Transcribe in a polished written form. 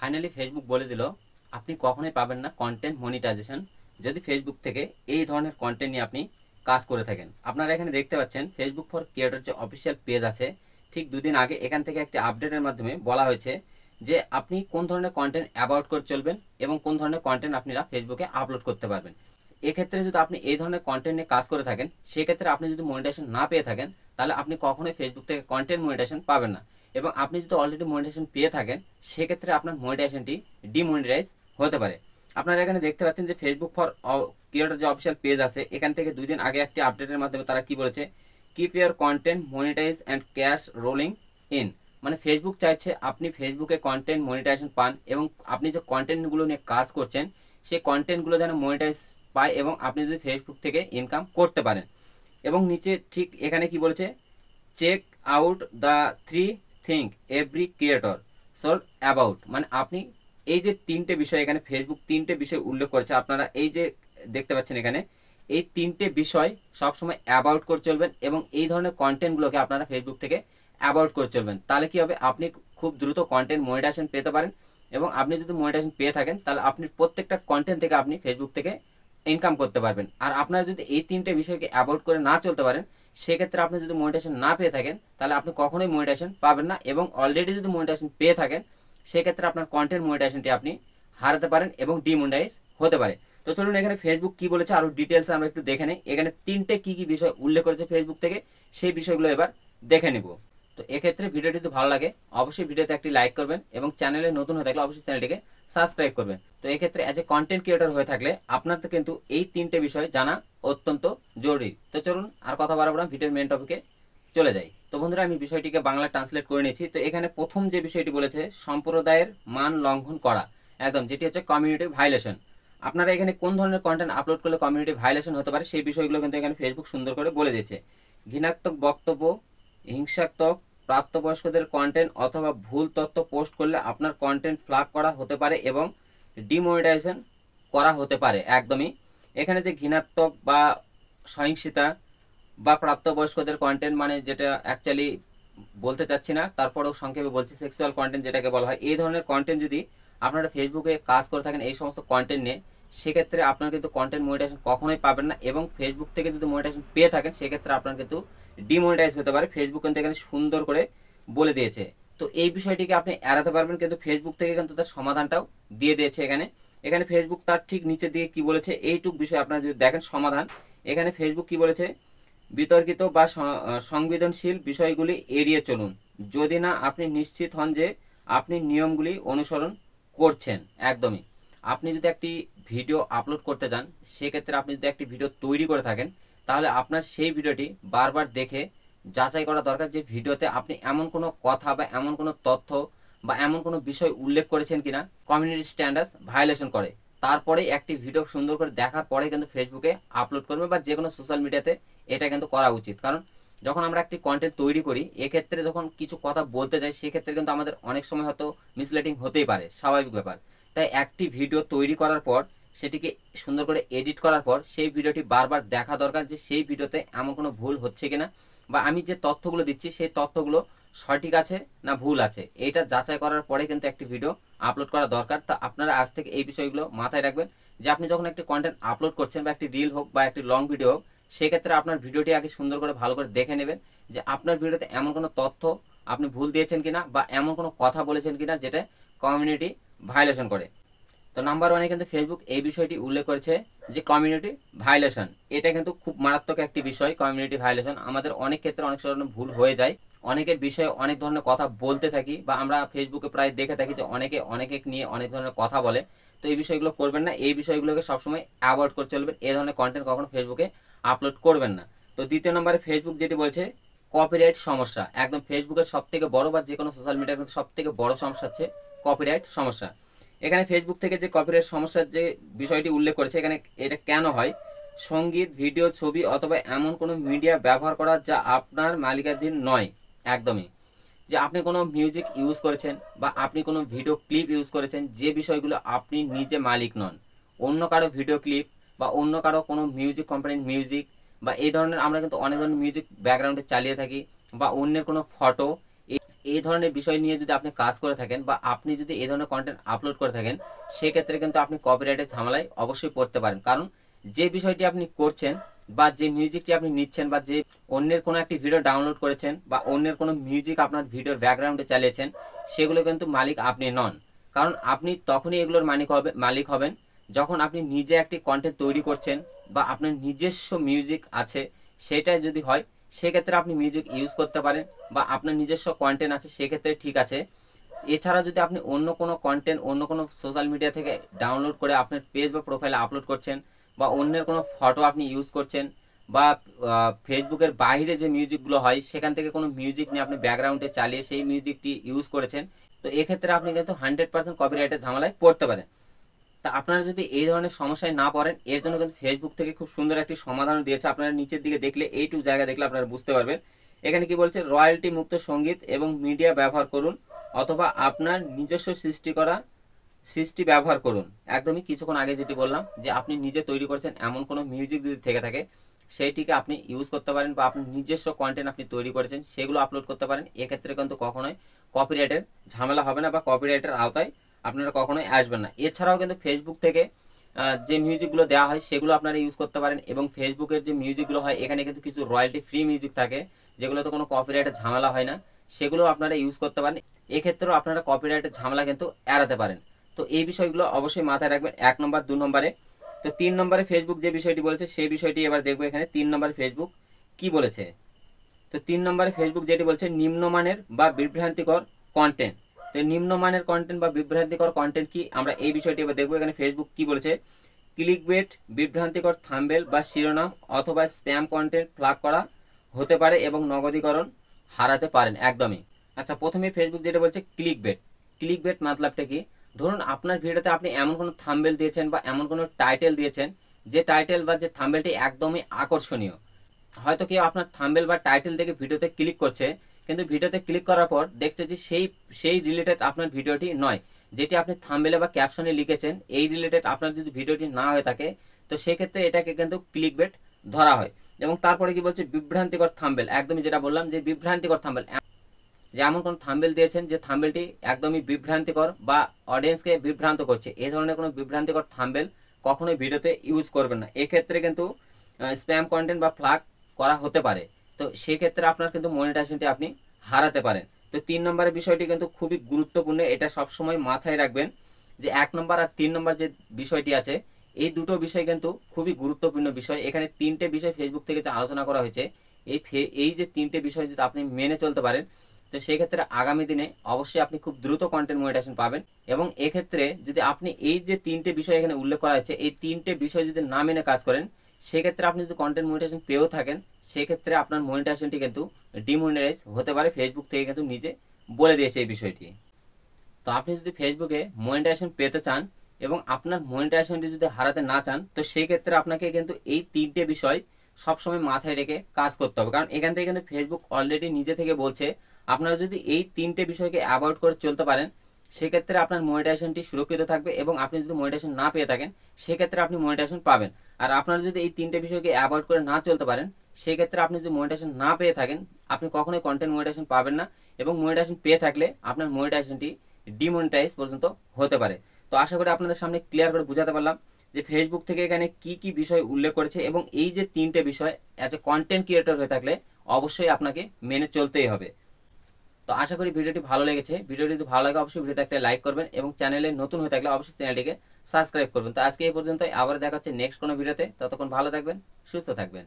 Finally Facebook বলে দিল আপনি কখনোই পাবেন না কন্টেন্ট মনিটাইজেশন যদি ফেসবুক থেকে এই ধরনের কন্টেন্ট নিয়ে আপনি কাজ করে থাকেন। আপনারা এখানে দেখতে পাচ্ছেন ফেসবুক ফর ক্রিয়েটর যে অফিসিয়াল পেজ আছে, ঠিক দুদিন আগে এখান থেকে একটি আপডেটের মাধ্যমে বলা হয়েছে যে আপনি কোন ধরনের কন্টেন্ট অ্যাভয়েড করে চলবেন এবং কোন ধরনের কন্টেন্ট আপনারা ফেসবুকে আপলোড করতে পারবেন। এক্ষেত্রে যদি আপনি এই ধরনের কন্টেন্ট নিয়ে কাজ করে থাকেন, সেক্ষেত্রে আপনি যদি মনিটাইজেশন না পেয়ে থাকেন, তাহলে আপনি কখনোই ফেসবুক থেকে কন্টেন্ট মনিটাইজেশন পাবেন না। এবং আপনি যদি অলরেডি মনিটাইজেশন পেয়ে থাকেন, সেক্ষেত্রে আপনার মনিটাইজেশনটি ডিমনিটাইজ হতে পারে। আপনারা এখানে দেখতে পাচ্ছেন যে ফেসবুক ফর ক্রিয়েটর যে অফিসিয়াল পেজ আছে, এখান থেকে 2 দিন আগে একটি আপডেটের মাধ্যমে তারা কি বলেছে, keep your content monetize and cash rolling in. মানে ফেসবুক চাইছে আপনি ফেসবুকে কন্টেন্ট মনিটাইজেশন পান এবং আপনি যে কন্টেন্টগুলো নিয়ে কাজ করছেন সেই কন্টেন্টগুলো যেন মনিটাইজ পায় এবং আপনি যদি ফেসবুক থেকে ইনকাম করতে পারেন। এবং নিচে ঠিক এখানে কি বলেছে, check out the 3 thing every creator should about. মানে আপনি এই যে 3টে বিষয়, এখানে ফেসবুক 3টে বিষয় উল্লেখ করেছে, আপনারা এই যে দেখতে পাচ্ছেন এখানে এই 3টে বিষয় সবসময় অ্যাবাউট করে চলবেন এবং এই ধরনের কন্টেন্টগুলোকে আপনারা ফেসবুক থেকে অ্যাবাউট করে চলবেন। তাহলে কি হবে, আপনি খুব দ্রুত কন্টেন্ট মনিটাইজেশন পেতে পারেন এবং আপনি যদি মনিটাইজেশন পেয়ে থাকেন, তাহলে আপনি প্রত্যেকটা কন্টেন্ট থেকে আপনি ফেসবুক থেকে ইনকাম করতে পারবেন। আর আপনারা যদি এই 3টে বিষয়কে অ্যাভয়েড করে না চলতে পারেন, সেক্ষেত্রে আপনি যদি মনিটাইজেশন না পেয়ে থাকেন, তাহলে আপনি কখনোই মনিটাইজেশন পাবেন না। এবং অলরেডি যদি মনিটাইজেশন পেয়ে থাকেন, সেক্ষেত্রে আপনার কন্টেন্ট মনিটাইজেশনটি আপনি হারাতে পারেন এবং ডিমনিটাইজ হতে পারে। তো চলুন এখানে ফেসবুক কি বলেছে আরো ডিটেলস আমরা একটু দেখে নিই। এখানে 3টে কি কি বিষয় উল্লেখ করেছে ফেসবুক থেকে, সেই বিষয়গুলো এবার দেখে নিব। তো এক্ষেত্রে ভিডিওটি যদি ভালো লাগে অবশ্যই ভিডিওতে একটি লাইক করবেন এবং চ্যানেলে নতুন হয়ে থাকলে অবশ্যই চ্যানেলটিকে সাবস্ক্রাইব করবেন। তো এক্ষেত্রে অ্যাজ এ কন্টেন্ট ক্রিয়েটর হয়ে থাকলে আপনার তো কিন্তু এই 3টে বিষয় জানা অত্যন্ত জরুরি। তো চলুন আর কথা বাড়াবো না, ভিডিওর মেন টপিকে চলে যাই। তো বন্ধুরা, আমি বিষয়টিকে বাংলা ট্রান্সলেট করে নিয়েছি। তো এখানে প্রথম যে বিষয়টি বলেছে, সম্প্রদায়ের মান লঙ্ঘন করা, একদম যেটি হচ্ছে কমিউনিটি ভায়োলেশন। আপনারা এখানে কোন ধরনের কন্টেন্ট আপলোড করলে কমিউনিটি ভায়োলেশন হতে পারে সেই বিষয়গুলো কিন্তু এখানে ফেসবুক সুন্দর করে বলে দিয়েছে। ঘৃণাত্মক বক্তব্য, হিংসাত্মক, প্রাপ্তবয়স্কদের কন্টেন্ট অথবা ভুল তথ্য পোস্ট করলে আপনার কন্টেন্ট ফ্ল্যাগ করা হতে পারে এবং ডিমনিটাইজেশন করা হতে পারে। একদমই এখানে যে ঘৃণাত্মক বা সহিংসিতা বা প্রাপ্তবয়স্কদের কন্টেন্ট, মানে যেটা অ্যাকচুয়ালি বলতে চাচ্ছি না, তারপরেও সংক্ষেপে বলছি, সেক্সুয়াল কন্টেন্ট যেটাকে বলা হয়, এই ধরনের কন্টেন্ট যদি আপনারা ফেসবুকে কাজ করে থাকেন এই সমস্ত কন্টেন্ট নিয়ে, সেক্ষেত্রে আপনারা কিন্তু কন্টেন্ট মনিটাইজেশন কখনোই পাবেন না। এবং ফেসবুক থেকে যদি মনিটাইজেশন পেয়ে থাকেন, সেক্ষেত্রে আপনার কিন্তু ডিমনিটাইজ হতে পারে। ফেসবুক কিন্তু এখানে সুন্দর করে বলে দিয়েছে। তো এই বিষয়টিকে আপনি এড়াতে পারবেন, কিন্তু ফেসবুক থেকে কিন্তু তার সমাধানটাও দিয়ে দিয়েছে। এখানে এখানে ফেসবুক তার ঠিক নিচে দিয়ে কি বলেছে, এইটুক বিষয় আপনারা যদি দেখেন সমাধান, এখানে ফেসবুক কি বলেছে, বিতর্কিত বা সংবেদনশীল বিষয়গুলি এড়িয়ে চলুন যদি না আপনি নিশ্চিত হন যে আপনি নিয়মগুলি অনুসরণ করছেন। একদমই আপনি যদি একটি ভিডিও আপলোড করতে যান, সেক্ষেত্রে আপনি যদি একটি ভিডিও তৈরি করে থাকেন, তাহলে আপনার সেই ভিডিওটি বারবার দেখে যাচাই করা দরকার যে ভিডিওতে আপনি এমন কোনো কথা বা এমন কোনো তথ্য বা এমন কোনো বিষয় উল্লেখ করেছেন কিনা কমিউনিটি স্ট্যান্ডার্ডস ভায়োলেশন করে। তারপরে একটি ভিডিও সুন্দর করে দেখার পরে কিন্তু ফেসবুকে আপলোড করবে বা যে কোনো সোশ্যাল মিডিয়াতে এটা কিন্তু করা উচিত। কারণ যখন আমরা একটি কন্টেন্ট তৈরি করি, এক্ষেত্রে যখন কিছু কথা বলতে যাই, সেক্ষেত্রে কিন্তু আমাদের অনেক সময় হয়তো মিসলিডিং হতেই পারে, স্বাভাবিক ব্যাপার। তাই একটি ভিডিও তৈরি করার পর সেটিকে সুন্দর করে এডিট করার পর সেই ভিডিওটি বারবার দেখা দরকার যে সেই ভিডিওতে এমন কোনো ভুল হচ্ছে কিনা, বা আমি যে তথ্যগুলো দিচ্ছি সেই তথ্যগুলো সঠিক আছে না ভুল আছে, এইটা যাচাই করার পরে কিন্তু একটি ভিডিও আপলোড করা দরকার। তা আপনারা আজ থেকে এই বিষয়গুলো মাথায় রাখবেন যে আপনি যখন একটি কন্টেন্ট আপলোড করছেন বা একটি রিল হোক বা একটি লং ভিডিও হোক, সেক্ষেত্রে আপনার ভিডিওটি আগে সুন্দর করে ভালো করে দেখে নেবেন যে আপনার ভিডিওতে এমন কোনো তথ্য আপনি ভুল দিয়েছেন কিনা বা এমন কোনো কথা বলেছেন কিনা যেটা কমিউনিটি ভায়োলেশন করে। তো নাম্বার 1-এ কিন্তু ফেসবুক এই বিষয়টি উল্লেখ করেছে যে কমিউনিটি ভায়োলেশন, এটা কিন্তু খুব মারাত্মক একটি বিষয়। কমিউনিটি ভায়োলেশন আমাদের অনেক ক্ষেত্রে অনেক ধরনের ভুল হয়ে যায়, অনেকের বিষয়ে অনেক ধরনের কথা বলতে থাকি বা আমরা ফেসবুকে প্রায় দেখে থাকি যে অনেকে অনেকে নিয়ে অনেক ধরনের কথা বলে। তো এই বিষয়গুলো করবেন না, এই বিষয়গুলোকে সবসময় অ্যাভয়েড করে চলবেন। এই ধরনের কন্টেন্ট কখনো ফেসবুকে আপলোড করবেন না। তো দ্বিতীয় নম্বরে ফেসবুক যেটি বলছে, কপিরাইট সমস্যা। একদম ফেসবুকের সব থেকে বড় বা যে কোনো সোশ্যাল মিডিয়ার কিন্তু সব থেকে বড় সমস্যা হচ্ছে কপিরাইট সমস্যা। এখানে ফেসবুক থেকে যে কপিরাইট সমস্যার যে বিষয়টি উল্লেখ করেছে, এখানে এটা কেন হয়, সঙ্গীত, ভিডিও, ছবি অথবা এমন কোনো মিডিয়া ব্যবহার করা যা আপনার মালিকানাধীন নয়। একদমই যে আপনি কোনো মিউজিক ইউজ করেছেন বা আপনি কোনো ভিডিও ক্লিপ ইউজ করেছেন, যে বিষয়গুলো আপনি নিজে মালিক নন, অন্য কারো ভিডিও ক্লিপ বা অন্য কারো কোনো মিউজিক কোম্পানির মিউজিক বা এই ধরনের আমরা কিন্তু অনেক ধরনের মিউজিক ব্যাকগ্রাউন্ডে চালিয়ে থাকি বা অন্যের কোনো ফটো, এই ধরনের বিষয় নিয়ে যদি আপনি কাজ করে থাকেন বা আপনি যদি এই ধরনের কন্টেন্ট আপলোড করে থাকেন, সেক্ষেত্রে কিন্তু আপনি কপিরাইটের ঝামেলায় অবশ্যই পড়তে পারেন। কারণ যে বিষয়টি আপনি করছেন বা যে মিউজিকটি আপনি নিচ্ছেন বা যে অন্যের কোনো একটি ভিডিও ডাউনলোড করেছেন বা অন্যের কোনো মিউজিক আপনার ভিডিওর ব্যাকগ্রাউন্ডে চালিয়েছেন, সেগুলো কিন্তু মালিক আপনি নন। কারণ আপনি তখনই এগুলোর মালিক হবেন যখন আপনি নিজে একটি কন্টেন্ট তৈরি করছেন বা আপনার নিজস্ব মিউজিক আছে, সেটাই যদি হয় সেক্ষেত্রে আপনি মিউজিক ইউজ করতে পারেন বা আপনার নিজস্ব কন্টেন্ট আছে সেক্ষেত্রে ঠিক আছে। এছাড়া যদি আপনি অন্য কোনো কন্টেন্ট অন্য কোনো সোশ্যাল মিডিয়া থেকে ডাউনলোড করে আপনার পেজ বা প্রোফাইলে আপলোড করছেন বা অন্যের কোনো ফটো আপনি ইউজ করছেন বা ফেসবুকের বাইরে যে মিউজিকগুলো হয় সেখান থেকে কোনো মিউজিক নিয়ে আপনি ব্যাকগ্রাউন্ডে চালিয়ে সেই মিউজিকটি ইউজ করেছেন, তো এক্ষেত্রে আপনি কিন্তু 100% কপিরাইটের ঝামেলায় পড়তে পারেন। তা আপনারা যদি এই ধরনের সমস্যায় না পড়েন, এর জন্য কিন্তু ফেসবুক থেকে খুব সুন্দর একটি সমাধান দিয়েছে। আপনারা নিচের দিকে দেখলে এইটুকু জায়গা দেখলে আপনারা বুঝতে পারবেন। এখানে কি বলছে, রয়্যালটি মুক্ত সঙ্গীত এবং মিডিয়া ব্যবহার করুন অথবা আপনার নিজস্ব সৃষ্টি ব্যবহার করুন। একদমই কিছুক্ষণ আগে যেটি বললাম যে আপনি নিজে তৈরি করছেন এমন কোনো মিউজিক যদি থেকে থাকে সেইটিকে আপনি ইউজ করতে পারেন বা আপনার নিজস্ব কন্টেন্ট আপনি তৈরি করেছেন সেগুলো আপলোড করতে পারেন। এক্ষেত্রে কিন্তু কখনোই কপিরাইটের ঝামেলা হবে না বা কপিরাইটের আওতায় আপনারা কখনোই আসবেন না। এছাড়াও কিন্তু ফেসবুক থেকে যে মিউজিকগুলো দেওয়া হয় সেগুলো আপনারা ইউজ করতে পারেন এবং ফেসবুকের যে মিউজিকগুলো হয় এখানে কিন্তু কিছু রয়্যালটি ফ্রি মিউজিক থাকে যেগুলোতে কোনো কপিরাইটের ঝামেলা হয় না, সেগুলো আপনারা ইউজ করতে পারেন। এক্ষেত্রেও আপনারা কপিরাইটের ঝামেলা কিন্তু এড়াতে পারেন। তো এই বিষয়গুলো অবশ্যই মাথায় রাখবেন 1 নম্বর। 2 নম্বরে তো 3 নম্বরে ফেসবুক যে বিষয়টি বলেছে সেই বিষয়টি এবার দেখবো এখানে 3 নম্বরে ফেসবুক কি বলেছে। তো 3 নম্বরে ফেসবুক যেটি বলছে নিম্নমানের বা বিভ্রান্তিকর কন্টেন্ট। তো নিম্নমানের কন্টেন্ট বা বিভ্রান্তিকর কন্টেন্ট কি, আমরা এই বিষয়টি এবার দেখবো। এখানে ফেসবুক কি বলেছে, ক্লিকবেট, বিভ্রান্তিকর থাম্বনেল বা শিরোনাম অথবা স্প্যাম কন্টেন্ট ফ্ল্যাগ করা হতে পারে এবং নগদীকরণ হারাতে পারেন। একদমই। আচ্ছা, প্রথমে ফেসবুক যেটা বলছে ক্লিকবেট মতলবটা কি, ধরুন আপনার ভিডিওতে আপনি এমন কোনো থাম্বনেল দিয়েছেন বা এমন কোনো টাইটেল দিয়েছেন যে টাইটেল বা যে থাম্বনেলটি একদমই আকর্ষণীয়। হয়তো কেউ আপনার থাম্বনেল বা টাইটেল দেখে ভিডিওতে ক্লিক করছে, কিন্তু ভিডিওতে ক্লিক করার পর দেখছে যে সেই রিলেটেড আপনার ভিডিওটি নয়, যেটি আপনি থাম্বনেলে বা ক্যাপশনে লিখেছেন এই রিলেটেড আপনার যদি ভিডিওটি না হয়ে থাকে, তো সেক্ষেত্রে এটাকে কিন্তু ক্লিকবেট ধরা হয়। এবং তারপরে কি বলছে, বিভ্রান্তিকর থাম্বনেল। একদমই যেটা বললাম যে বিভ্রান্তিকর থাম্বনেল, যে এমন কোন থাম্বনেল দিয়েছেন যে থাম্বনেলটি একদমই বিভ্রান্তিকর বা অডিয়েন্সকে বিভ্রান্ত করছে, এই ধরনের কোনো বিভ্রান্তিকর থাম্বনেল কখনোই ভিডিওতে ইউজ করবেন না। এক্ষেত্রে কিন্তু স্প্যাম কন্টেন্ট বা ফ্ল্যাগ করা হতে পারে, তো সেক্ষেত্রে আপনার কিন্তু মনিটাইজেশনটি আপনি হারাতে পারেন। তো 3 নম্বরের বিষয়টি কিন্তু খুবই গুরুত্বপূর্ণ, এটা সবসময় মাথায় রাখবেন যে 1 নম্বর আর 3 নম্বর যে বিষয়টি আছে এই দুটো বিষয় কিন্তু খুবই গুরুত্বপূর্ণ বিষয়। এখানে 3টে বিষয় ফেসবুক থেকে যে আলোচনা করা হয়েছে, এই যে 3টে বিষয় যদি আপনি মেনে চলতে পারেন, তো সেক্ষেত্রে আগামী দিনে অবশ্যই আপনি খুব দ্রুত কন্টেন্ট মনিটাইজেশন পাবেন। এবং এক্ষেত্রে যদি আপনি এই যে 3টে বিষয় এখানে উল্লেখ করা হয়েছে এই 3টে বিষয় যদি না মেনে কাজ করেন, সেক্ষেত্রে আপনি যদি কন্টেন্ট মনিটাইজেশন পেয়েও থাকেন, সেক্ষেত্রে আপনার মনিটাইজেশনটি কিন্তু ডিমনিটাইজ হতে পারে। ফেসবুক থেকে কিন্তু নিজে বলে দিয়েছে এই বিষয়টি। তো আপনি যদি ফেসবুকে মনিটাইজেশন পেতে চান এবং আপনার মনিটাইজেশনটি যদি হারাতে না চান, তো সেই ক্ষেত্রে আপনাকে কিন্তু এই 3টে বিষয় সবসময় মাথায় রেখে কাজ করতে হবে। কারণ এখান থেকে কিন্তু ফেসবুক অলরেডি নিজে থেকে বলছে আপনারা যদি এই 3টে বিষয়কে অ্যাভয়েড করে চলতে পারেন, সেক্ষেত্রে আপনার মনিটাইজেশনটি সুরক্ষিত থাকবে এবং আপনি যদি মনিটাইজেশন না পেয়ে থাকেন সেক্ষেত্রে আপনি মনিটাইজেশন পাবেন। আর আপনারা যদি এই 3টে বিষয়কে অ্যাভয়েড করে না চলতে পারেন, সেক্ষেত্রে আপনি যদি মনিটাইজেশন না পেয়ে থাকেন আপনি কখনোই কন্টেন্ট মনিটাইজেশন পাবেন না এবং মনিটাইজেশন পেয়ে থাকলে আপনার মনিটাইজেশনটি ডিমনিটাইজ পর্যন্ত হতে পারে। তো আশা করি আপনাদের সামনে ক্লিয়ার করে বুঝাতে পারলাম যে ফেসবুক থেকে এখানে কি কি বিষয় উল্লেখ করেছে এবং এই যে 3টে বিষয় অ্যাজ এ কন্টেন্ট ক্রিয়েটর হয়ে থাকলে অবশ্যই আপনাকে মেনে চলতেই হবে। তো আশা করি ভিডিওটি ভালো লেগেছে। ভিডিওটি যদি ভালো লাগে অবশ্যই ভিডিওতে একটা লাইক করবেন এবং চ্যানেলে নতুন হয়ে থাকলে অবশ্যই চ্যানেলটিকে সাবস্ক্রাইব করবেন। তো আজকে এই পর্যন্ত, আবার দেখা হচ্ছে নেক্সট কোনো ভিডিওতে। ততক্ষণ ভালো থাকবেন, সুস্থ থাকবেন।